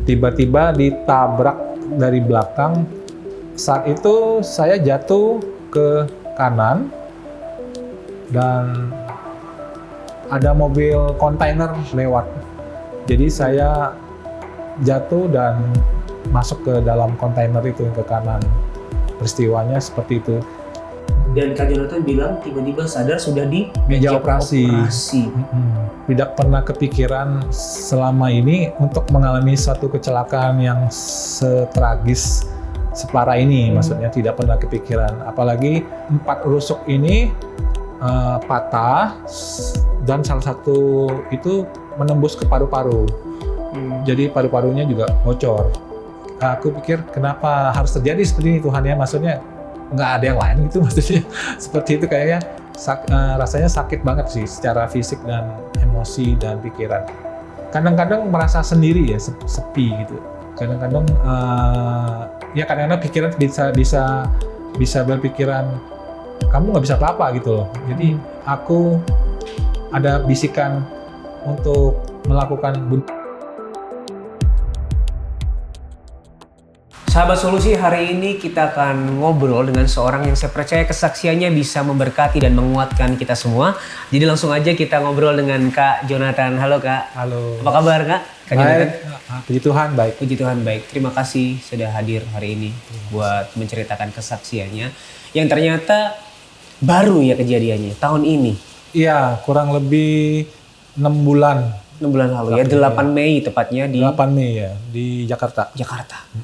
tiba-tiba ditabrak dari belakang. Saat itu saya jatuh ke kanan dan ada mobil kontainer lewat. Jadi saya jatuh dan masuk ke dalam kontainer itu ke kanan. Peristiwanya seperti itu. Dan Kak Jonathan bilang tiba-tiba sadar sudah di meja operasi. Tidak pernah kepikiran selama ini untuk mengalami satu kecelakaan yang setragis separah ini. Maksudnya tidak pernah kepikiran. Apalagi 4 rusuk ini patah dan salah satu itu menembus ke paru-paru. Jadi paru-parunya juga bocor. Aku pikir kenapa harus terjadi seperti ini Tuhan ya, maksudnya nggak ada yang lain gitu maksudnya. Seperti itu kayaknya rasanya sakit banget sih secara fisik dan emosi dan pikiran. Kadang-kadang merasa sendiri ya, sepi gitu. Kadang-kadang ya kadang-kadang pikiran bisa berpikiran kamu nggak bisa apa-apa gitu loh. Jadi aku ada bisikan untuk melakukan. Sahabat Solusi, hari ini kita akan ngobrol dengan seorang yang saya percaya kesaksiannya bisa memberkati dan menguatkan kita semua. Jadi langsung aja kita ngobrol dengan Kak Jonathan. Halo Kak. Halo. Apa kabar Kak? Kak Jonathan? Puji Tuhan, baik. Puji Tuhan, baik. Terima kasih sudah hadir hari ini buat menceritakan kesaksiannya. Yang ternyata baru ya kejadiannya, tahun ini. Iya, kurang lebih 6 bulan. 6 bulan lalu ya, 8 Mei tepatnya di 8 Mei ya, di Jakarta.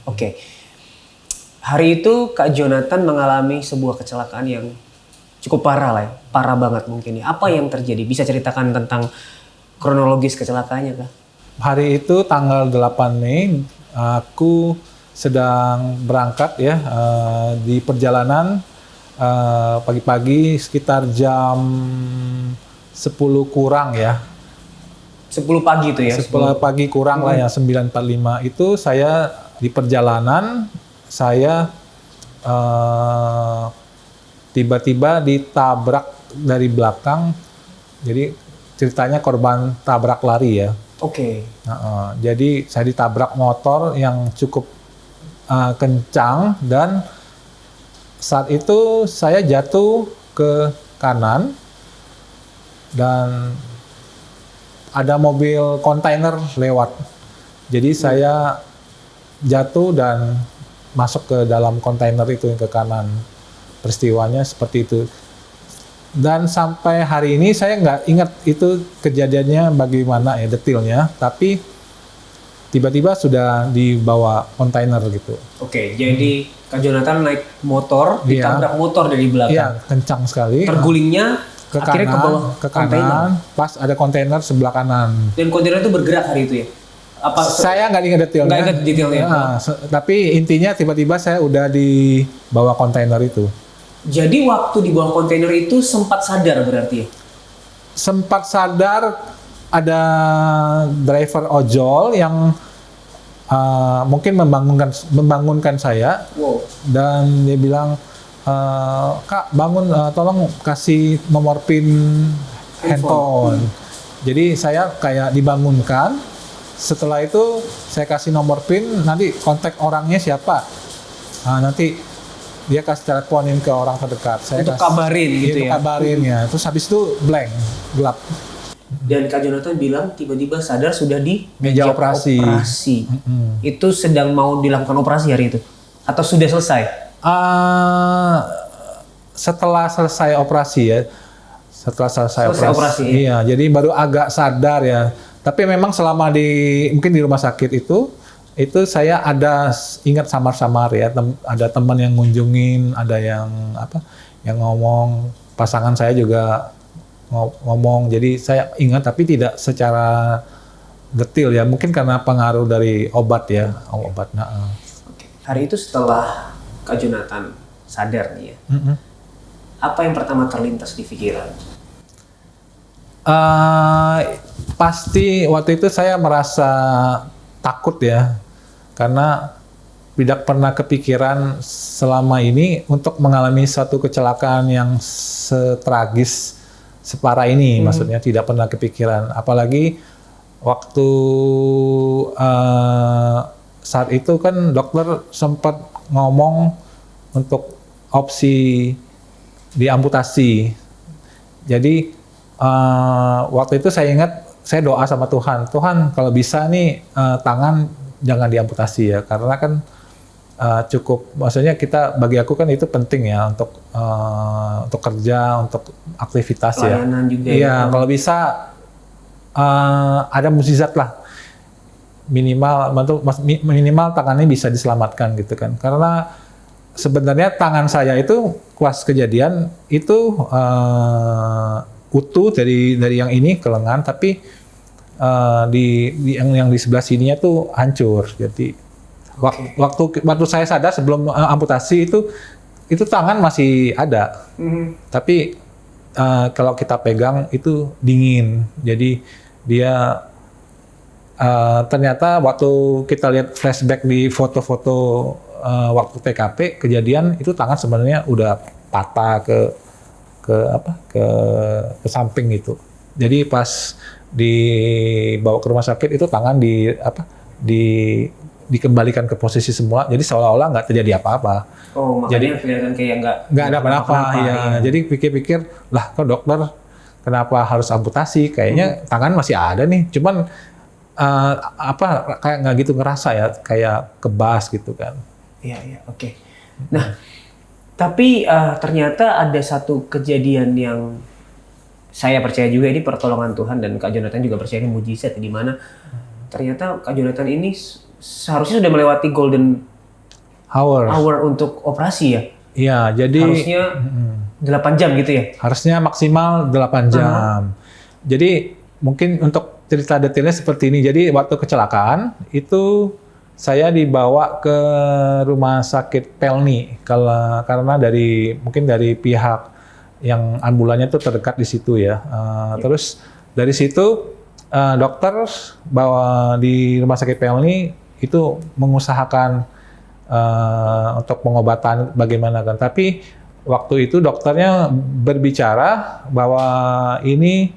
Oke. Hari itu Kak Jonathan mengalami sebuah kecelakaan yang cukup parah lah ya. Parah banget mungkin ya. Apa yang terjadi? Bisa ceritakan tentang kronologis kecelakaannya Kak? Hari itu tanggal 8 Mei, aku sedang berangkat ya di perjalanan pagi-pagi sekitar jam 10 kurang ya. 10 pagi itu ya? 10 pagi kurang lah ya, 9.45 itu saya di perjalanan, saya tiba-tiba ditabrak dari belakang. Jadi ceritanya korban tabrak lari ya. Oke. Jadi saya ditabrak motor yang cukup kencang dan saat itu saya jatuh ke kanan dan ada mobil kontainer lewat. Jadi saya jatuh dan masuk ke dalam kontainer itu ke kanan. Peristiwanya seperti itu. Dan sampai hari ini saya nggak ingat itu kejadiannya bagaimana ya detailnya, tapi tiba-tiba sudah dibawa kontainer gitu. Oke, jadi Kak Jonathan naik motor, ditabrak motor dari belakang. Iya, kencang sekali. Tergulingnya ke akhirnya kanan, ke bawah ke kanan, pas ada kontainer sebelah kanan. Dan kontainer itu bergerak hari itu ya? Apa? Saya nggak ingat detailnya. Nggak ingat detailnya. Tapi intinya tiba-tiba saya udah di bawah kontainer itu. Jadi waktu di bawah kontainer itu sempat sadar berarti ya? Sempat sadar, ada driver ojol yang mungkin membangunkan saya. Wow. Dan dia bilang, Kak bangun, tolong kasih nomor PIN handphone. Jadi saya kayak dibangunkan. Setelah itu saya kasih nomor PIN, nanti kontak orangnya siapa. Nanti dia kasih teleponin ke orang terdekat. Saya untuk kabarin gitu ya? Kabarin ya. Terus habis itu blank, gelap. Dan Kak Jonathan bilang tiba-tiba sadar sudah di meja operasi. Itu sedang mau dilakukan operasi hari itu? Atau sudah selesai? Setelah selesai operasi ya. Setelah selesai operasi. Ya? Iya, jadi baru agak sadar ya. Tapi memang selama mungkin di rumah sakit itu saya ada ingat samar-samar ya. Ada teman yang ngunjungin, ada yang ngomong, pasangan saya juga ngomong. Jadi saya ingat tapi tidak secara detail ya. Mungkin karena pengaruh dari obat ya, obat. Hari itu setelah Kak Jonathan sadar nih ya. Apa yang pertama terlintas di pikiran? Pasti waktu itu saya merasa takut ya, karena tidak pernah kepikiran selama ini untuk mengalami satu kecelakaan yang setragis separah ini. Maksudnya tidak pernah kepikiran, apalagi waktu saat itu kan dokter sempat ngomong untuk opsi diamputasi. Jadi waktu itu saya ingat saya doa sama Tuhan, Tuhan kalau bisa nih tangan jangan diamputasi ya, karena kan cukup, maksudnya bagi aku kan itu penting ya untuk kerja, untuk aktivitas pelayanan ya. juga Iya, ya. kalau bisa ada mukjizat lah, minimal tangannya bisa diselamatkan gitu kan, karena sebenarnya tangan saya itu pas kejadian itu utuh dari yang ini ke lengan, tapi yang di sebelah sininya tuh hancur. Jadi waktu saya sadar sebelum amputasi itu tangan masih ada, tapi kalau kita pegang itu dingin. Jadi dia ternyata waktu kita lihat flashback di foto-foto waktu TKP kejadian itu tangan sebenarnya udah patah ke samping itu. Jadi pas dibawa ke rumah sakit itu tangan dikembalikan ke posisi semula. Jadi seolah-olah nggak terjadi apa-apa. Oh, makanya kelihatan kayak nggak ada apa-apa ya. Jadi pikir-pikir lah, kok dokter kenapa harus amputasi? Kayaknya tangan masih ada nih. Cuman kayak nggak gitu ngerasa ya, kayak kebas gitu kan. Iya, oke. Nah, tapi ternyata ada satu kejadian yang saya percaya juga ini pertolongan Tuhan, dan Kak Jonathan juga percaya ini mujizat, di mana ternyata Kak Jonathan ini seharusnya sudah melewati golden hour untuk operasi ya? Iya, jadi harusnya 8 jam gitu ya? Harusnya maksimal 8 jam. Jadi mungkin untuk cerita detailnya seperti ini. Jadi waktu kecelakaan itu saya dibawa ke rumah sakit Pelni karena mungkin dari pihak yang ambulannya itu terdekat di situ ya. Terus dari situ dokter bawa di rumah sakit Pelni itu mengusahakan untuk pengobatan bagaimana kan. Tapi waktu itu dokternya berbicara bahwa ini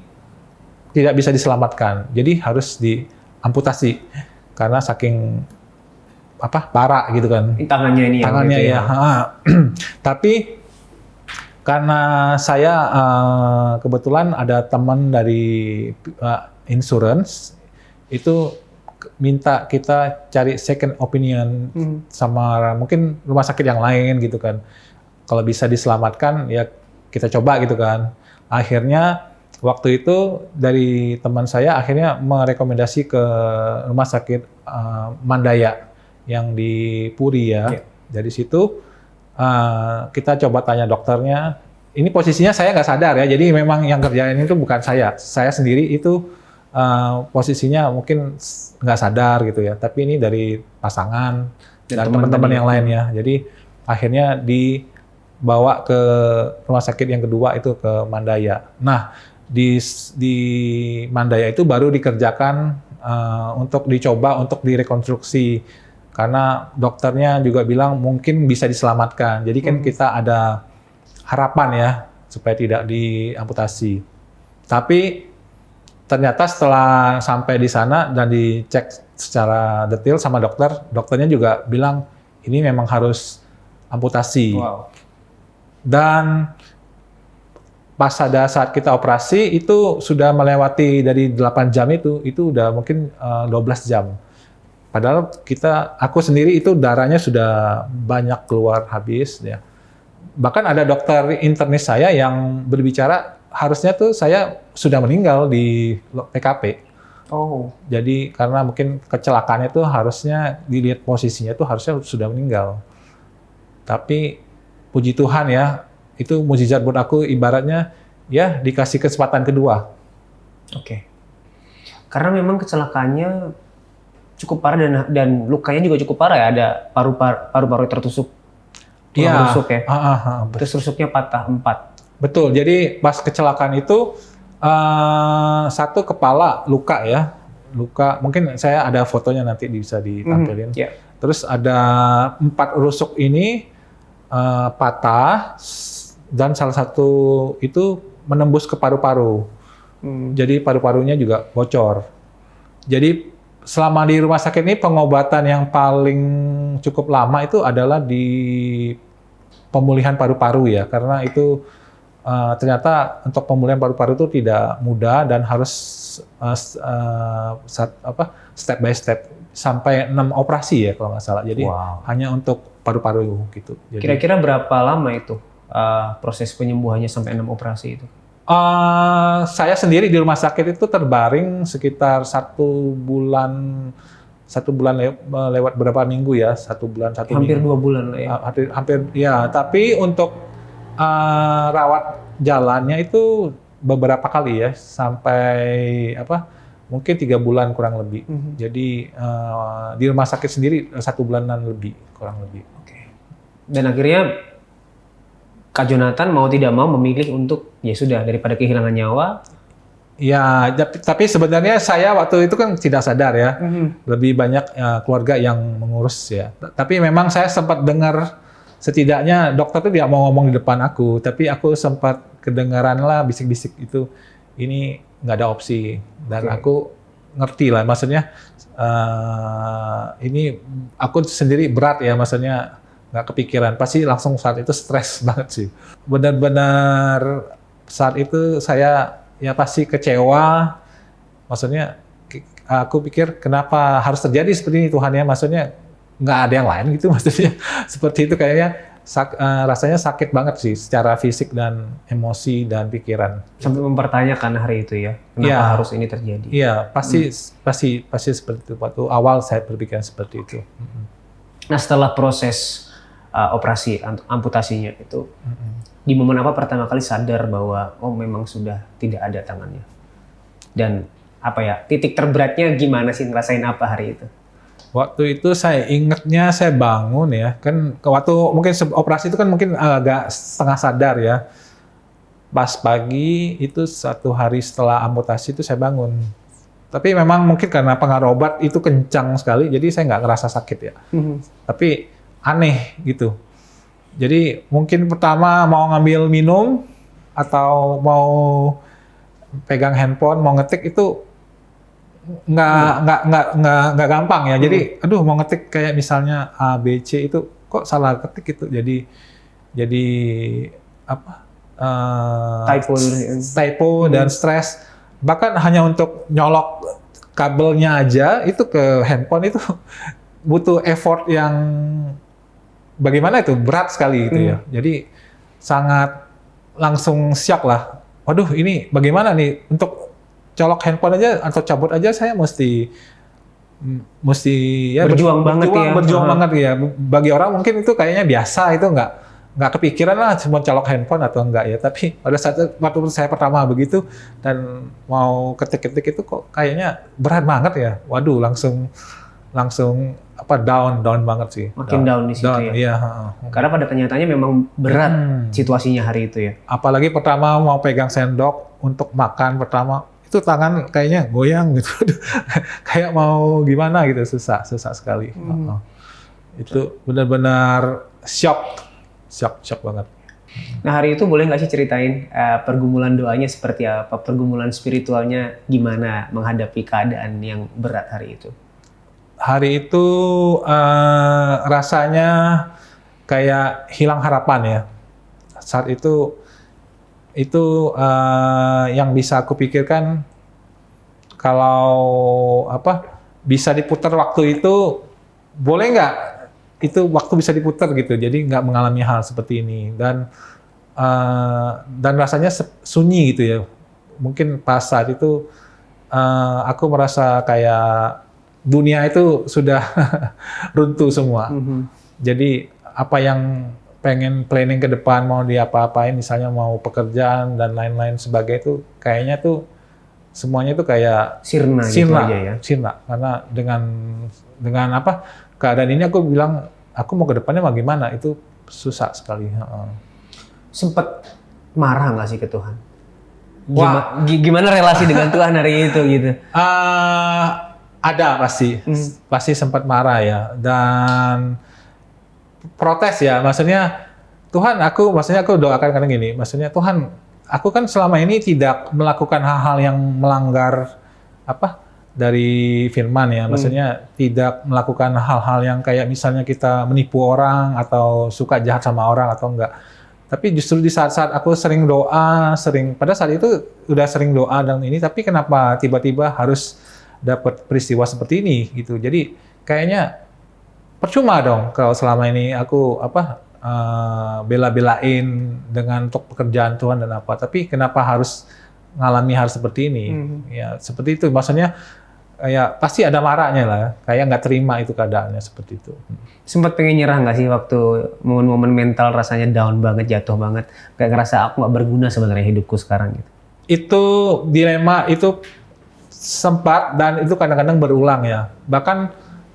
tidak bisa diselamatkan. Jadi harus diamputasi karena saking parah gitu kan. Tangannya ya. Tapi karena saya kebetulan ada teman dari insurance itu minta kita cari second opinion sama mungkin rumah sakit yang lain gitu kan. Kalau bisa diselamatkan ya kita coba gitu kan. Akhirnya waktu itu dari teman saya akhirnya merekomendasi ke rumah sakit Mandaya yang di Puri ya. Dari situ kita coba tanya dokternya. Ini posisinya saya nggak sadar ya, jadi memang yang kerjain itu bukan saya. Saya sendiri itu posisinya mungkin nggak sadar gitu ya. Tapi ini dari pasangan dan teman-teman yang lainnya. Jadi akhirnya dibawa ke rumah sakit yang kedua itu ke Mandaya. Nah di Mandaya itu baru dikerjakan untuk dicoba untuk direkonstruksi. Karena dokternya juga bilang mungkin bisa diselamatkan. Jadi kan kita ada harapan ya supaya tidak diamputasi. Tapi ternyata setelah sampai di sana dan dicek secara detail sama dokternya juga bilang ini memang harus amputasi. Wow. Dan pas ada saat kita operasi itu sudah melewati dari 8 jam itu udah mungkin 12 jam. Padahal aku sendiri itu darahnya sudah banyak keluar habis ya. Bahkan ada dokter internis saya yang berbicara harusnya tuh saya sudah meninggal di TKP. Oh. Jadi karena mungkin kecelakaannya tuh harusnya dilihat posisinya tuh harusnya sudah meninggal. Tapi puji Tuhan ya, itu mukjizat buat aku, ibaratnya ya dikasih kesempatan kedua. Oke. Karena memang kecelakaannya cukup parah dan lukanya juga cukup parah ya, ada paru-paru tertusuk. Iya. Rusuk ya. Terus rusuknya patah 4. Betul. Jadi pas kecelakaan itu satu kepala luka ya. Luka, mungkin saya ada fotonya nanti bisa ditampilin. Terus ada 4 rusuk ini patah dan salah satu itu menembus ke paru-paru. Jadi paru-parunya juga bocor. Jadi selama di rumah sakit ini pengobatan yang paling cukup lama itu adalah di pemulihan paru-paru ya, karena itu ternyata untuk pemulihan paru-paru itu tidak mudah dan harus step by step sampai 6 operasi ya kalau nggak salah. Jadi hanya untuk paru-paru gitu. Jadi, kira-kira berapa lama itu proses penyembuhannya sampai 6 operasi itu? Saya sendiri di rumah sakit itu terbaring sekitar 1 bulan lewat berapa minggu ya, 1 bulan 1 hampir minggu. 2 bulan lah ya. Hampir ya, tapi untuk rawat jalannya itu beberapa kali ya, sampai mungkin 3 bulan kurang lebih. Jadi di rumah sakit sendiri 1 bulanan lebih kurang lebih. Oke. Dan akhirnya Kak Jonathan mau tidak mau memilih untuk ya sudah daripada kehilangan nyawa. Ya, tapi sebenarnya saya waktu itu kan tidak sadar ya, lebih banyak keluarga yang mengurus ya. Tapi memang saya sempat dengar, setidaknya dokter tuh tidak mau ngomong di depan aku, tapi aku sempat kedengaran lah bisik-bisik itu, ini nggak ada opsi. Dan aku ngerti lah, maksudnya ini aku sendiri berat ya, maksudnya nggak kepikiran, pasti langsung saat itu stres banget sih. Benar-benar saat itu saya ya pasti kecewa, maksudnya aku pikir kenapa harus terjadi seperti ini Tuhan ya, maksudnya nggak ada yang lain gitu maksudnya. Seperti itu kayaknya rasanya sakit banget sih secara fisik dan emosi dan pikiran. Sampai mempertanyakan hari itu ya, kenapa harus ini terjadi? Iya, pasti seperti itu. Waktu awal saya berpikir seperti itu. Nah, setelah proses operasi amputasinya itu, di momen apa pertama kali sadar bahwa memang sudah tidak ada tangannya? Dan titik terberatnya gimana sih, ngerasain apa hari itu? Waktu itu saya ingatnya saya bangun ya, kan waktu mungkin operasi itu kan mungkin agak setengah sadar ya. Pas pagi itu 1 hari setelah amputasi itu saya bangun. Tapi memang mungkin karena pengaruh obat itu kencang sekali, jadi saya nggak ngerasa sakit ya. Tapi aneh gitu. Jadi mungkin pertama mau ngambil minum atau mau pegang handphone, mau ngetik itu nggak gampang ya. Jadi aduh mau ngetik kayak misalnya A B C itu kok salah ketik itu. Jadi typo dan stres. Bahkan hanya untuk nyolok kabelnya aja itu ke handphone itu butuh effort yang bagaimana itu, berat sekali gitu ya. Jadi sangat langsung shock lah. Waduh ini bagaimana nih, untuk colok handphone aja atau cabut aja saya mesti ya berjuang banget ya. Bagi orang mungkin itu kayaknya biasa, itu nggak kepikiran lah cuma colok handphone atau enggak ya. Tapi pada saat waktu saya pertama begitu dan mau ketik-ketik itu kok kayaknya berat banget ya. Waduh langsung down banget sih. Makin down di situ ya. Iya. Karena pada kenyataannya memang berat situasinya hari itu ya. Apalagi pertama mau pegang sendok untuk makan pertama, itu tangan kayaknya goyang gitu. Kayak mau gimana gitu, susah sekali. Itu benar-benar shock banget. Nah hari itu boleh nggak sih ceritain pergumulan doanya seperti apa, pergumulan spiritualnya gimana menghadapi keadaan yang berat hari itu? Hari itu rasanya kayak hilang harapan ya. Saat itu yang bisa aku pikirkan, kalau bisa diputar waktu itu, boleh nggak itu waktu bisa diputar gitu, jadi nggak mengalami hal seperti ini. Dan rasanya sunyi gitu ya. Mungkin pas saat itu aku merasa kayak dunia itu sudah runtuh semua. Jadi apa yang pengen planning ke depan, mau diapa-apain, misalnya mau pekerjaan dan lain-lain sebagainya, itu kayaknya tuh semuanya tuh kayak sirna gitu aja ya. Sirna. Karena dengan keadaan ini aku bilang aku mau ke depannya bagaimana, itu susah sekali. Sempet marah nggak sih ke Tuhan? Gimana relasi dengan Tuhan hari itu gitu? Ada pasti sempat marah ya, dan protes ya, maksudnya Tuhan aku doakan kadang gini, maksudnya Tuhan aku kan selama ini tidak melakukan hal-hal yang melanggar dari firman ya, maksudnya tidak melakukan hal-hal yang kayak misalnya kita menipu orang atau suka jahat sama orang atau enggak. Tapi justru di saat-saat aku sering doa, pada saat itu udah sering doa dan ini, tapi kenapa tiba-tiba harus dapat peristiwa seperti ini gitu. Jadi kayaknya percuma dong kalau selama ini aku bela-belain dengan untuk pekerjaan Tuhan dan apa. Tapi kenapa harus ngalami hal seperti ini? Ya seperti itu. Maksudnya ya pasti ada marahnya lah. Kayak nggak terima itu keadaannya seperti itu. Sempat pengen nyerah nggak sih waktu momen-momen mental rasanya down banget, jatuh banget, kayak ngerasa aku nggak berguna sebenarnya hidupku sekarang gitu? Itu dilema itu sempat dan itu kadang-kadang berulang ya. Bahkan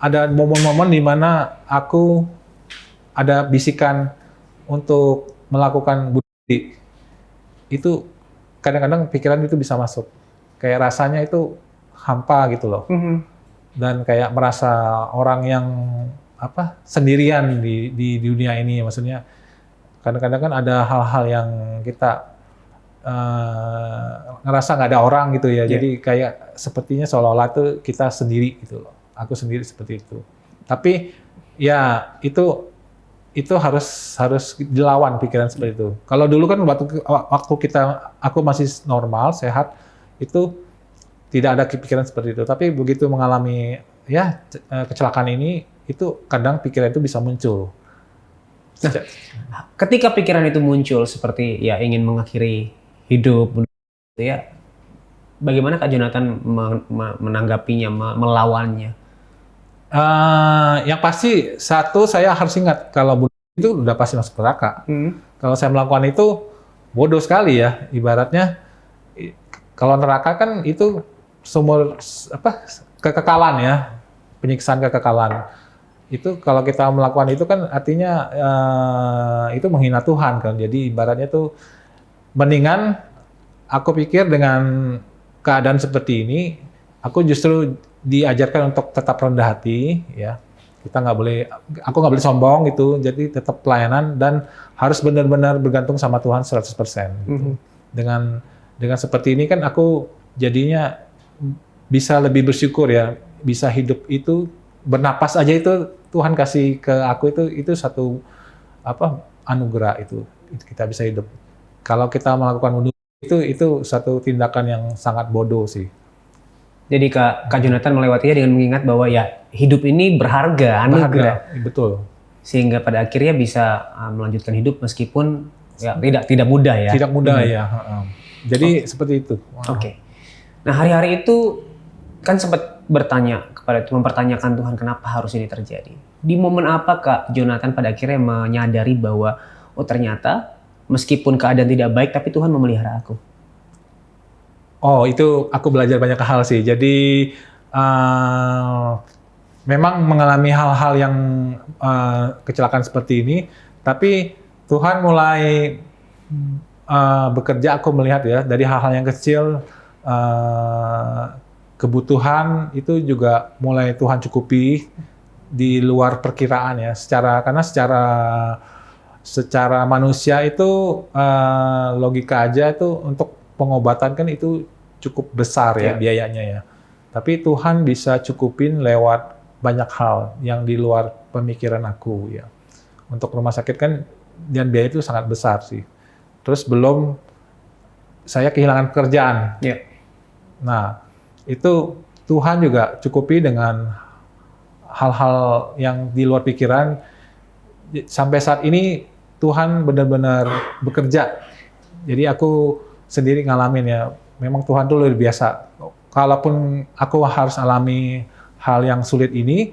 ada momen-momen di mana aku ada bisikan untuk melakukan bunuh diri. Itu kadang-kadang pikiran itu bisa masuk. Kayak rasanya itu hampa gitu loh. Dan kayak merasa orang yang sendirian di dunia ini. Maksudnya kadang-kadang kan ada hal-hal yang kita ngerasa nggak ada orang gitu ya. Jadi kayak sepertinya seolah-olah tuh kita sendiri gitu loh. Aku sendiri seperti itu. Tapi ya itu harus dilawan pikiran seperti itu. Kalau dulu kan waktu aku masih normal, sehat, itu tidak ada pikiran seperti itu. Tapi begitu mengalami kecelakaan ini, itu kadang pikiran itu bisa muncul. Nah, ketika pikiran itu muncul seperti ya ingin mengakhiri hidup, gitu ya, bagaimana Kak Jonathan menanggapinya, melawannya? Yang pasti satu, saya harus ingat kalau bunuh itu udah pasti masuk neraka. Kalau saya melakukan itu bodoh sekali ya, ibaratnya. Kalau neraka kan itu sumber kekekalan ya, penyiksaan kekekalan. Itu kalau kita melakukan itu kan artinya itu menghina Tuhan kan. Jadi ibaratnya tuh mendingan aku pikir dengan keadaan seperti ini, aku justru diajarkan untuk tetap rendah hati ya. Aku nggak boleh sombong gitu. Jadi tetap pelayanan dan harus benar-benar bergantung sama Tuhan 100% gitu. Dengan seperti ini kan aku jadinya bisa lebih bersyukur ya, bisa hidup itu bernapas aja itu Tuhan kasih ke aku itu satu anugerah itu kita bisa hidup. Kalau kita melakukan bunuh itu satu tindakan yang sangat bodoh sih. Jadi Kak Jonathan melewatinya dengan mengingat bahwa ya hidup ini berharga, anugerah. Betul. Sehingga pada akhirnya bisa melanjutkan hidup meskipun ya tidak mudah ya. Tidak mudah ya. Jadi seperti itu. Oke. Nah hari-hari itu kan sempat bertanya kepada Tuhan, mempertanyakan Tuhan kenapa harus ini terjadi. Di momen apa Kak Jonathan pada akhirnya menyadari bahwa oh ternyata meskipun keadaan tidak baik tapi Tuhan memelihara aku? Oh itu aku belajar banyak hal sih. Jadi memang mengalami hal-hal yang kecelakaan seperti ini, tapi Tuhan mulai bekerja, aku melihat ya dari hal-hal yang kecil, kebutuhan itu juga mulai Tuhan cukupi di luar perkiraan ya. Karena secara manusia itu logika aja itu untuk pengobatan kan itu cukup besar ya biayanya ya. Tapi Tuhan bisa cukupin lewat banyak hal yang di luar pemikiran aku ya. Untuk rumah sakit kan dan biaya itu sangat besar sih. Terus belum saya kehilangan pekerjaan. Nah, itu Tuhan juga cukupi dengan hal-hal yang di luar pikiran. Sampai saat ini Tuhan benar-benar bekerja. Jadi aku sendiri ngalamin ya, memang Tuhan tuh luar biasa. Kalaupun aku harus alami hal yang sulit ini,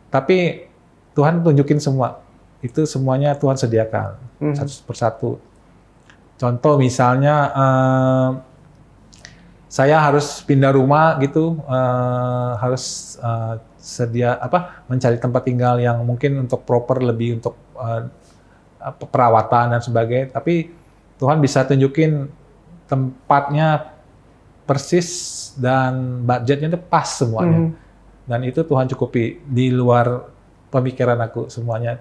tapi Tuhan tunjukin semua. Itu semuanya Tuhan sediakan, satu persatu. Contoh misalnya, saya harus pindah rumah gitu, harus mencari tempat tinggal yang mungkin untuk proper, lebih untuk perawatan dan sebagainya. Tapi Tuhan bisa tunjukin tempatnya persis dan budgetnya itu pas semuanya. Dan itu Tuhan cukupi di luar pemikiran aku, semuanya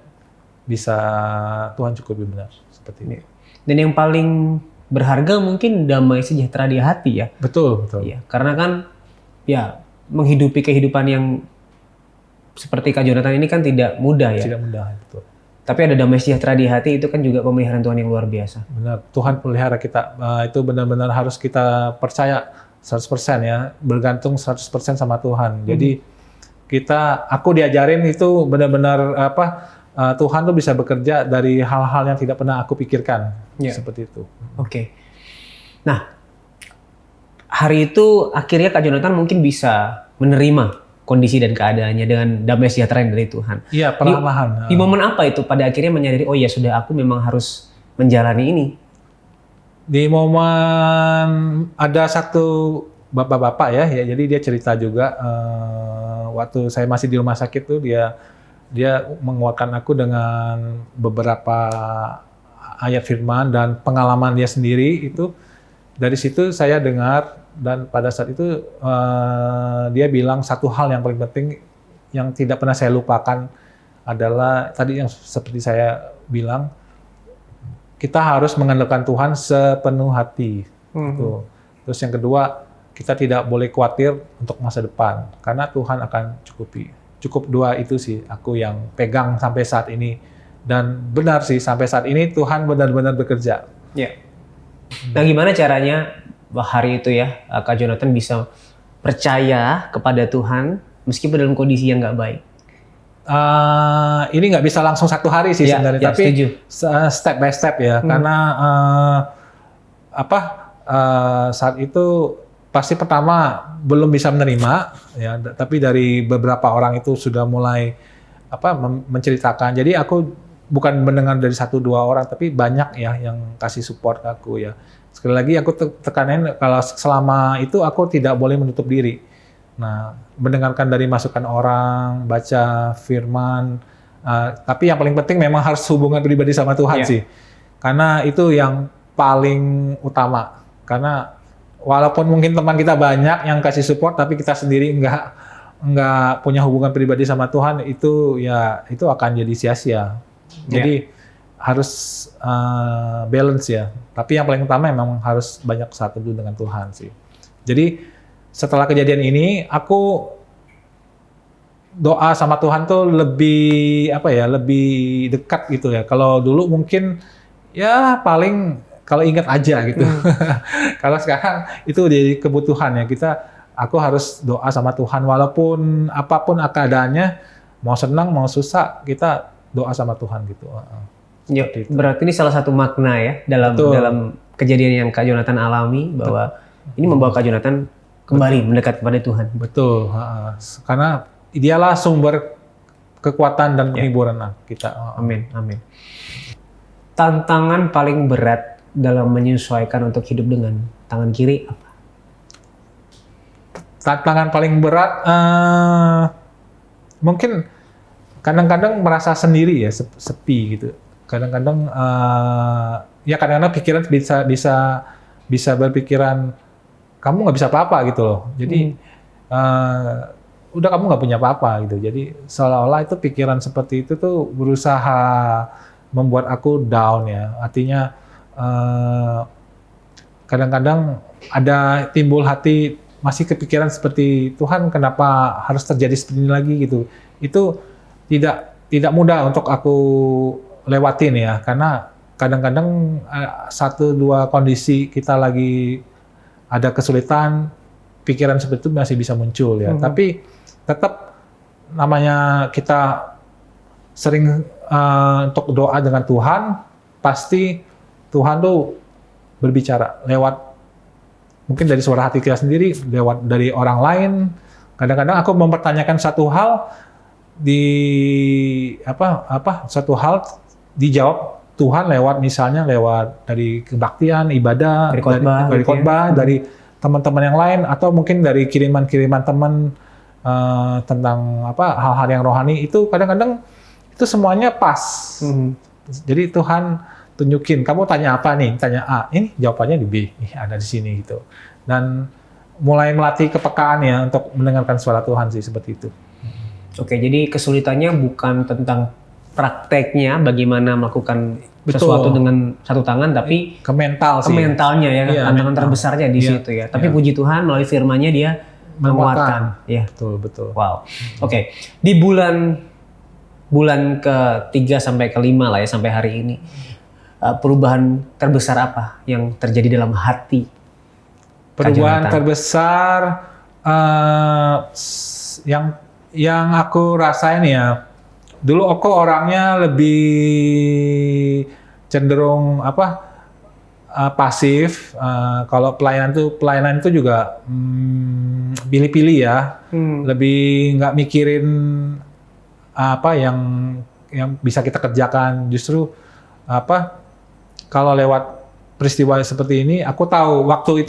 bisa Tuhan cukupi benar seperti ini. Dan yang paling berharga mungkin damai sejahtera di hati ya. Betul. Iya, karena kan ya menghidupi kehidupan yang seperti Kak Jonathan ini kan tidak mudah ya. Tidak mudah, betul. Tapi ada damai sejahtera di hati, itu kan juga pemeliharaan Tuhan yang luar biasa. Benar, Tuhan pelihara kita. Itu benar-benar harus kita percaya 100% ya, bergantung 100% sama Tuhan. Jadi aku diajarin itu benar-benar Tuhan tuh bisa bekerja dari hal-hal yang tidak pernah aku pikirkan. Seperti itu. Oke. Nah, hari itu akhirnya Kak Jonathan mungkin bisa menerima kondisi dan keadaannya dengan damai sejahtera yang dari Tuhan. Iya, perlahan-lahan. Di momen apa itu pada akhirnya menyadari, oh ya sudah, aku memang harus menjalani ini? Di momen ada satu bapak-bapak ya, jadi dia cerita juga waktu saya masih di rumah sakit tuh dia menguatkan aku dengan beberapa ayat firman dan pengalaman dia sendiri itu. Dari situ saya dengar, dan pada saat itu dia bilang satu hal yang paling penting yang tidak pernah saya lupakan adalah tadi yang seperti saya bilang, kita harus mengandalkan Tuhan sepenuh hati. Gitu. Terus yang kedua, kita tidak boleh khawatir untuk masa depan karena Tuhan akan cukupi. Cukup dua itu sih aku yang pegang sampai saat ini, dan benar sih sampai saat ini Tuhan benar-benar bekerja. Nah, gimana caranya hari itu ya Kak Jonathan bisa percaya kepada Tuhan meskipun dalam kondisi yang nggak baik? Ini nggak bisa langsung satu hari sih sebenarnya, tapi setuju. Step by step ya, karena saat itu pasti pertama belum bisa menerima ya, tapi dari beberapa orang itu sudah mulai menceritakan. Jadi aku bukan mendengar dari 1-2 orang, tapi banyak ya yang kasih support ke aku ya. Sekali lagi aku tekanin kalau selama itu aku tidak boleh menutup diri. Nah, mendengarkan dari masukan orang, baca firman, tapi yang paling penting memang harus hubungan pribadi sama Tuhan sih. Karena itu yang paling utama. Karena walaupun mungkin teman kita banyak yang kasih support, tapi kita sendiri nggak punya hubungan pribadi sama Tuhan, itu akan jadi sia-sia. Jadi harus balance ya. Tapi yang paling utama memang harus banyak saat teduh dengan Tuhan sih. Jadi setelah kejadian ini, aku doa sama Tuhan tuh lebih lebih dekat gitu ya. Kalau dulu mungkin ya paling kalau ingat aja gitu. Kalau sekarang itu jadi kebutuhan ya, aku harus doa sama Tuhan walaupun apapun keadaannya, mau senang mau susah, kita doa sama Tuhan gitu. Berarti ini salah satu makna ya dalam kejadian yang Kak Jonathan alami, bahwa ini membawa Kak Jonathan kembali mendekat kepada Tuhan. Betul, karena dialah sumber kekuatan dan penghiburan kita. Amin. Tantangan paling berat dalam menyesuaikan untuk hidup dengan tangan kiri apa? Tantangan paling berat mungkin kadang-kadang merasa sendiri ya, sepi gitu. Kadang-kadang kadang-kadang pikiran bisa berpikiran kamu nggak bisa apa-apa gitu loh. Jadi udah kamu nggak punya apa-apa gitu. Jadi seolah-olah itu pikiran seperti itu tuh berusaha membuat aku down ya. Artinya kadang-kadang ada timbul hati masih kepikiran seperti Tuhan, kenapa harus terjadi seperti ini lagi gitu. Itu tidak mudah untuk aku lewatin ya, karena kadang-kadang 1-2 kondisi kita lagi ada kesulitan, pikiran seperti itu masih bisa muncul ya. Tapi tetap namanya kita sering untuk doa dengan Tuhan, pasti Tuhan tuh berbicara lewat mungkin dari suara hati kita sendiri, lewat dari orang lain. Kadang-kadang aku mempertanyakan satu hal satu hal dijawab Tuhan lewat dari kebaktian, ibadah, dari khotbah, dari teman-teman yang lain, atau mungkin dari kiriman-kiriman teman tentang hal-hal yang rohani. Itu kadang-kadang itu semuanya pas. Jadi Tuhan tunjukin, kamu tanya apa nih? Tanya A, ini jawabannya di B, ada di sini gitu. Dan mulai melatih kepekaan ya untuk mendengarkan suara Tuhan sih, seperti itu. Oke, jadi kesulitannya bukan tentang prakteknya bagaimana melakukan sesuatu dengan satu tangan, tapi ke mentalnya ya, tantangan terbesarnya di situ ya. Tapi puji Tuhan melalui firman-Nya dia menguatkan. Ya. Betul. Wow. Oke. Di bulan ke-3 sampai ke-5 lah ya, sampai hari ini, perubahan terbesar apa yang terjadi dalam hati Kak Perubahan Jonathan? terbesar yang aku rasain ya, dulu aku orangnya lebih cenderung pasif. Kalau pelayanan itu juga pilih-pilih ya, lebih nggak mikirin apa yang bisa kita kerjakan. Justru kalau lewat peristiwa seperti ini, aku tahu waktu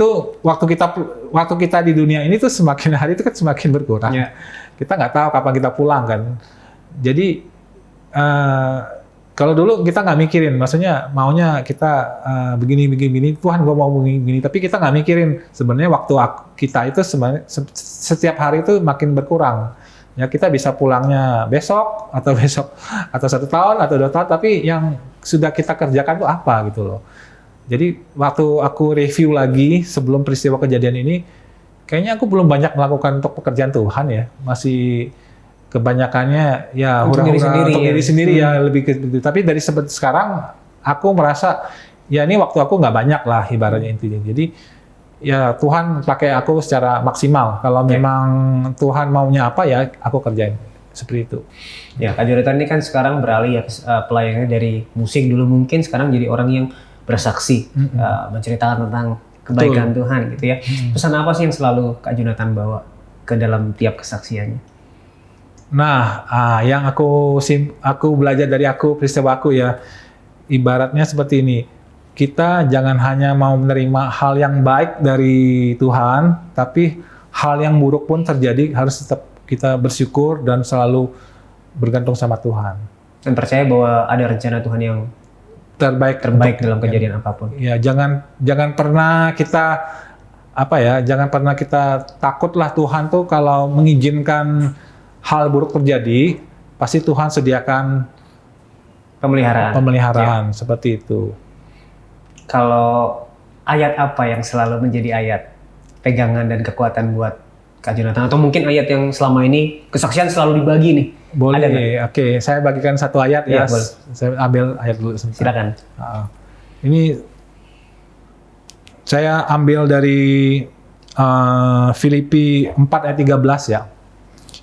kita di dunia ini tuh semakin hari itu kan semakin berkurang. Yeah. Kita nggak tahu kapan kita pulang kan. Jadi kalau dulu kita nggak mikirin, maksudnya maunya kita begini, Tuhan gua mau begini, tapi kita nggak mikirin sebenarnya waktu kita itu sebenarnya setiap hari itu makin berkurang. Ya kita bisa pulangnya besok atau 1 tahun atau 2 tahun, tapi yang sudah kita kerjakan itu apa gitu loh. Jadi waktu aku review lagi sebelum peristiwa kejadian ini, kayaknya aku belum banyak melakukan untuk pekerjaan Tuhan ya, masih kebanyakannya ya Untuk diri sendiri ya lebih ke gitu. Tapi dari sekarang aku merasa ya ini waktu aku nggak banyak lah ibaratnya intinya. Jadi ya Tuhan pakai aku secara maksimal. Kalau memang Tuhan maunya apa ya aku kerjain seperti itu. Ya, Kak Jonathan ini kan sekarang beralih ya pelayanannya dari musik dulu, mungkin sekarang jadi orang yang bersaksi, menceritakan tentang kebaikan Tuhan gitu ya. Pesan apa sih yang selalu Kak Jonathan bawa ke dalam tiap kesaksiannya? Nah, yang aku belajar dari peristiwa aku ya, ibaratnya seperti ini. Kita jangan hanya mau menerima hal yang baik dari Tuhan, tapi hal yang buruk pun terjadi harus tetap kita bersyukur dan selalu bergantung sama Tuhan. Dan percaya bahwa ada rencana Tuhan yang terbaik dalam kejadian apapun. Ya, jangan pernah kita jangan pernah kita takutlah Tuhan tuh kalau mengizinkan hal buruk terjadi, pasti Tuhan sediakan pemeliharaan seperti itu. Kalau ayat apa yang selalu menjadi ayat pegangan dan kekuatan buat Kak Jonathan? Atau mungkin ayat yang selama ini kesaksian selalu dibagi nih? Boleh, oke. Saya bagikan satu ayat ya. Boleh. Saya ambil ayat dulu sebentar. Silakan. Ini saya ambil dari Filipi 4 ayat 13 ya.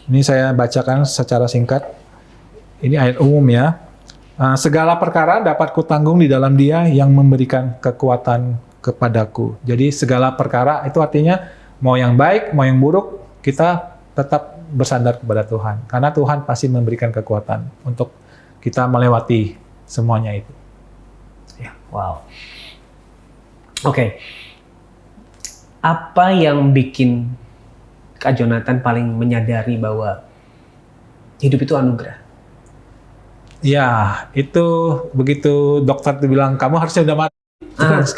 Ini saya bacakan secara singkat. Ini ayat umum ya. Segala perkara dapat kutanggung di dalam Dia yang memberikan kekuatan kepadaku. Jadi segala perkara itu artinya mau yang baik, mau yang buruk, kita tetap bersandar kepada Tuhan. Karena Tuhan pasti memberikan kekuatan untuk kita melewati semuanya itu. Ya, wow. Oke. Apa yang bikin Kak Jonathan paling menyadari bahwa hidup itu anugerah? Ya, itu begitu dokter bilang kamu harusnya udah mati. Terus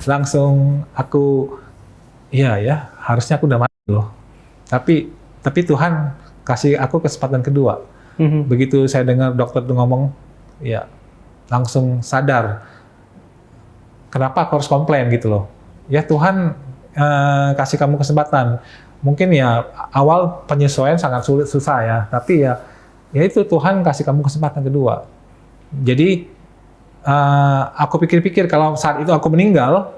langsung aku ya harusnya aku udah mati loh. Tapi Tuhan kasih aku kesempatan kedua. Begitu saya dengar dokter tuh ngomong, ya langsung sadar kenapa aku harus komplain gitu loh. Ya Tuhan kasih kamu kesempatan. Mungkin ya awal penyesuaian sangat susah ya, tapi ya itu Tuhan kasih kamu kesempatan kedua. Jadi aku pikir-pikir kalau saat itu aku meninggal,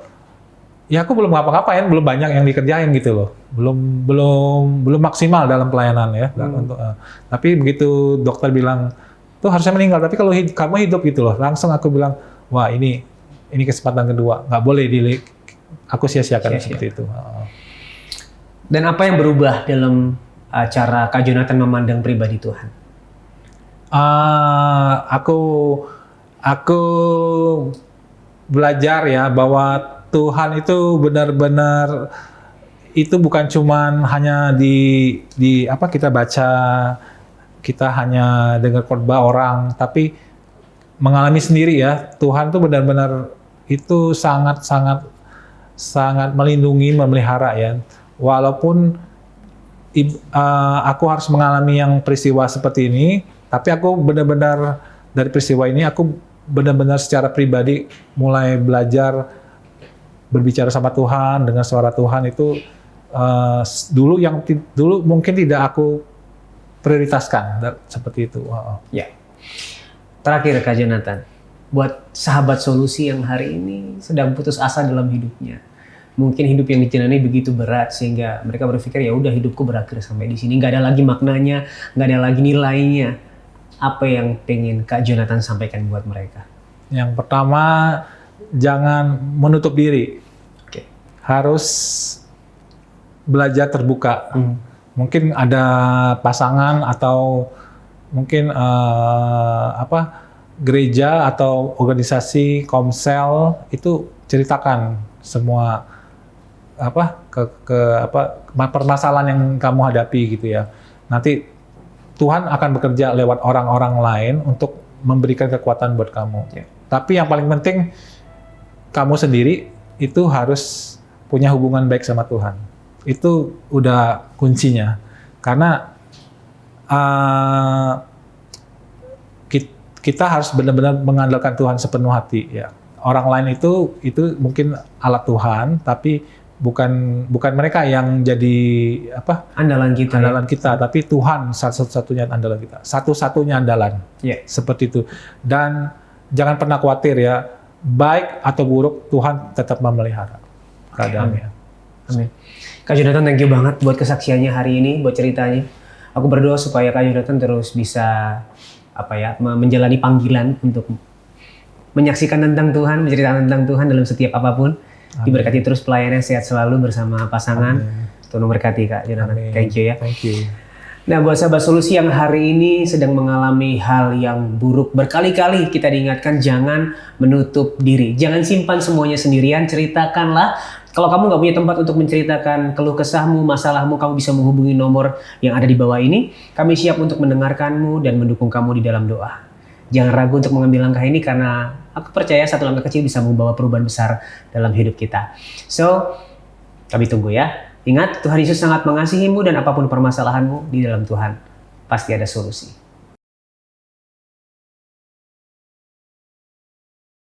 ya aku belum ngapa-ngapain, belum banyak yang dikerjain gitu loh, belum maksimal dalam pelayanan ya. Tapi begitu dokter bilang tuh harusnya meninggal, tapi kalau kamu hidup gitu loh, langsung aku bilang wah ini kesempatan kedua, nggak boleh aku sia-siakan seperti itu. Dan apa yang berubah dalam cara Kak Jonathan memandang pribadi Tuhan? Aku belajar ya bahwa Tuhan itu benar-benar itu bukan cuman hanya di kita baca, kita hanya dengar khotbah orang, tapi mengalami sendiri ya. Tuhan tuh benar-benar itu sangat melindungi, memelihara ya. Walaupun aku harus mengalami yang peristiwa seperti ini, tapi aku benar-benar dari peristiwa ini aku benar-benar secara pribadi mulai belajar berbicara sama Tuhan dengan suara Tuhan itu dulu mungkin tidak aku prioritaskan seperti itu. Ya. Terakhir Kak Jonathan, buat sahabat solusi yang hari ini sedang putus asa dalam hidupnya. Mungkin hidup yang dijalani begitu berat sehingga mereka berpikir ya udah hidupku berakhir sampai di sini, nggak ada lagi maknanya, nggak ada lagi nilainya. Apa yang pengen Kak Jonathan sampaikan buat mereka? Yang pertama, jangan menutup diri. Oke. Harus belajar terbuka. Mungkin ada pasangan atau mungkin gereja atau organisasi komsel itu ceritakan semua permasalahan yang kamu hadapi gitu ya. Nanti Tuhan akan bekerja lewat orang-orang lain untuk memberikan kekuatan buat kamu. Ya. Tapi yang paling penting kamu sendiri itu harus punya hubungan baik sama Tuhan. Itu udah kuncinya. Karena kita harus benar-benar mengandalkan Tuhan sepenuh hati ya. Orang lain itu mungkin alat Tuhan, tapi bukan mereka yang jadi Andalan kita. tapi Tuhan satu-satunya andalan kita, satu-satunya andalan. Seperti itu. Dan jangan pernah khawatir ya, baik atau buruk Tuhan tetap memelihara keadaannya. Amin. Kak Jonathan, thank you banget buat kesaksiannya hari ini, buat ceritanya. Aku berdoa supaya Kak Jonathan terus bisa menjalani panggilan untuk menyaksikan tentang Tuhan, menceritakan tentang Tuhan dalam setiap apapun. Amin. Diberkati terus pelayannya, sehat selalu bersama pasangan. Tuhan memberkati Kak Jonathan. Amin. Thank you ya. Thank you. Nah, buat sahabat solusi yang hari ini sedang mengalami hal yang buruk, berkali-kali kita diingatkan jangan menutup diri. Jangan simpan semuanya sendirian, ceritakanlah. Kalau kamu nggak punya tempat untuk menceritakan keluh kesahmu, masalahmu, kamu bisa menghubungi nomor yang ada di bawah ini. Kami siap untuk mendengarkanmu dan mendukung kamu di dalam doa. Jangan ragu untuk mengambil langkah ini karena aku percaya satu langkah kecil bisa membawa perubahan besar dalam hidup kita. So, kami tunggu ya. Ingat, Tuhan Yesus sangat mengasihimu dan apapun permasalahanmu di dalam Tuhan pasti ada solusi.